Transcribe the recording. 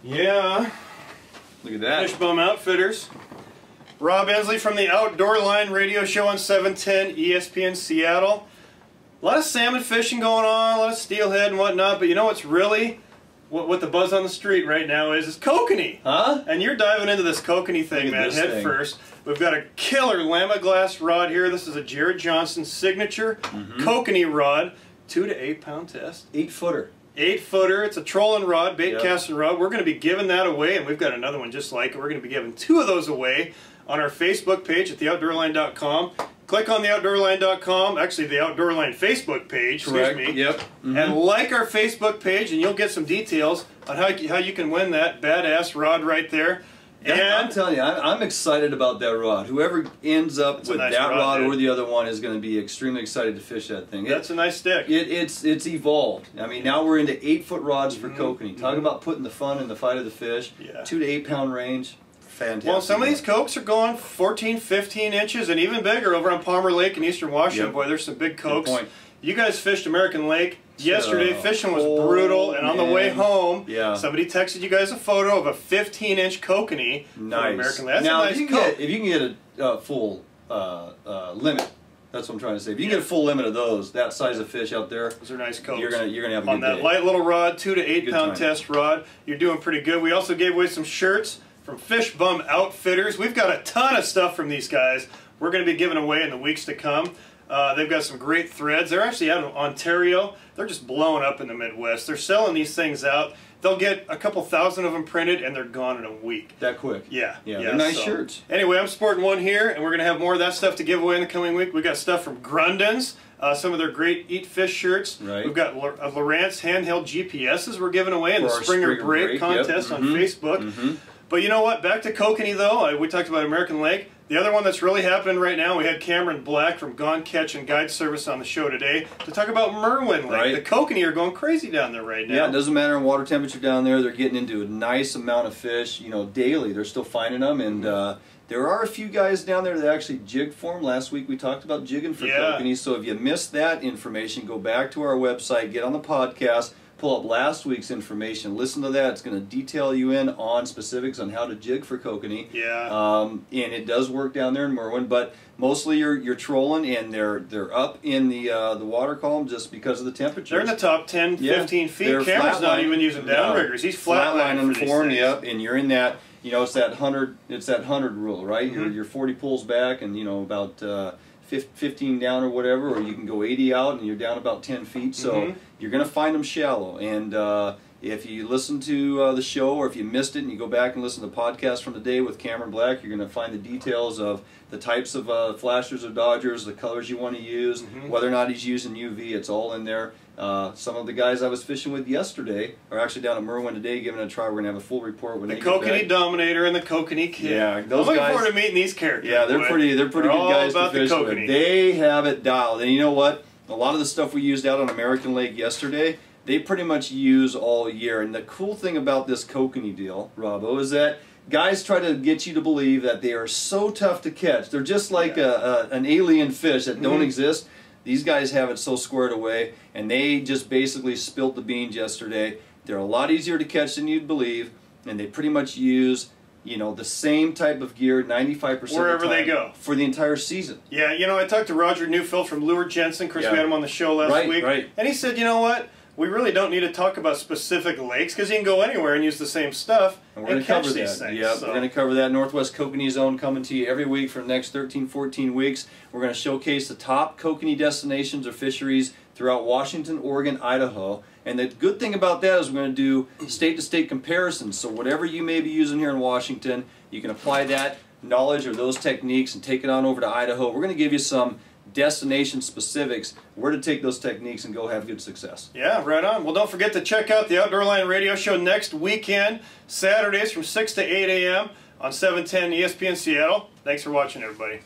Yeah. Look at that. Fish Bum Outfitters. Rob Endsley from the Outdoor Line radio show on 710 ESPN Seattle. A lot of salmon fishing going on, a lot of steelhead and whatnot, but you know what's really, what the buzz on the street right now is kokanee. Huh? And you're diving into this kokanee thing, man, head first. We've got a killer Lama glass rod here. This is a Jared Johnson signature kokanee rod, 2 to 8 pound test. 8-footer. 8-footer. It's a trolling rod, bait casting rod. We're going to be giving that away, and we've got another one just like it. We're going to be giving 2 of those away on our Facebook page at theoutdoorline.com. Click on theoutdoorline.com, actually the Outdoor Line Facebook page, excuse me, Yep. and like our Facebook page, and you'll get some details on how you can win that badass rod right there. And I'm telling you, I'm excited about that rod. Whoever ends up with nice that rod dude. or the other one is going to be extremely excited to fish that thing. That's a nice stick. It's evolved. I mean, now we're into 8-foot rods for kokanee. Talk about putting the fun in the fight of the fish. Yeah. 2 to 8 pound range. Fantastic. Well, some of these cokes are going 14, 15 inches and even bigger over on Palmer Lake in eastern Washington. Boy, there's some big cokes. You guys fished American Lake yesterday. Fishing was brutal, and on the way home, somebody texted you guys a photo of a 15-inch kokanee from American Lake. That's now, a nice if you can get a full limit, that's what I'm trying to say. If you can get a full limit of those, that size of fish out there, those are nice cokes. You're gonna have a good day. On that light little rod, 2 to 8 pound test rod, you're doing pretty good. We also gave away some shirts from Fish Bum Outfitters. We've got a ton of stuff from these guys we're going to be giving away in the weeks to come. They've got some great threads. They're actually out of Ontario. They're just blowing up in the Midwest. They're selling these things out. They'll get a couple thousand of them printed, and they're gone in a week. That quick? Yeah. They're nice shirts. Anyway, I'm sporting one here, and we're going to have more of that stuff to give away in the coming week. We've got stuff from Grundon's, some of their great Eat Fish shirts. We've got Lowrance handheld GPSs we're giving away in the Springer Break contest on Facebook. But you know what? Back to kokanee, though. We talked about American Lake. The other one that's really happening right now, we had Cameron Black from Gone Catch and Guide Service on the show today to talk about Merwin Lake. The kokanee are going crazy down there right now. Yeah, it doesn't matter in water temperature down there. They're getting into a nice amount of fish, you know, daily. They're still finding them, and there are a few guys down there that actually jig for them. Last week we talked about jigging for kokanee, so if you missed that information, go back to our website, get on the podcast, pull up last week's information, listen to that. It's going to detail you in on specifics on how to jig for kokanee. And it does work down there in Merwin, but mostly you're trolling, and they're up in the water column just because of the temperature. They're in the top 10, 15 feet. Cameron's not even using downriggers. He's flatlining for these. And you're in that, you know, it's that 100 rule, right? You're 40 pulls back, and you know, about 15 down or whatever, or you can go 80 out and you're down about 10 feet. So you're going to find them shallow. And if you listen to the show, or if you missed it and you go back and listen to the podcast from the day with Cameron Black, you're going to find the details of the types of flashers or dodgers, the colors you want to use, whether or not he's using UV. It's all in there. Some of the guys I was fishing with yesterday are actually down at Merwin today giving it a try. We're going to have a full report when the Kokanee Dominator and the Kokanee Kid. Yeah, those guys. I'm looking forward to meeting these characters. Yeah, they're pretty good guys to fish with. They have it dialed. And you know what? A lot of the stuff we used out on American Lake yesterday, they pretty much use all year. And the cool thing about this kokanee deal, Robbo, is that guys try to get you to believe that they are so tough to catch. They're just like an alien fish that don't exist. These guys have it so squared away, and they just basically spilt the beans yesterday. They're a lot easier to catch than you'd believe, and they pretty much use, you know, the same type of gear 95% of the time they go for the entire season. Yeah, you know, I talked to Roger Newfield from Lure Jensen. Chris, we had him on the show last week, and he said, you know what? We really don't need to talk about specific lakes because you can go anywhere and use the same stuff and catch these things. Yeah, we're going to cover that. Northwest Kokanee Zone coming to you every week for the next 13, 14 weeks. We're going to showcase the top kokanee destinations or fisheries throughout Washington, Oregon, Idaho. And the good thing about that is we're going to do state-to-state comparisons. So whatever you may be using here in Washington, you can apply that knowledge or those techniques and take it on over to Idaho. We're going to give you some destination specifics, where to take those techniques and go have good success. Yeah, right on. Well, don't forget to check out the Outdoor Line radio show next weekend, Saturdays from 6 to 8 a.m. on 710 ESPN Seattle. Thanks for watching, everybody.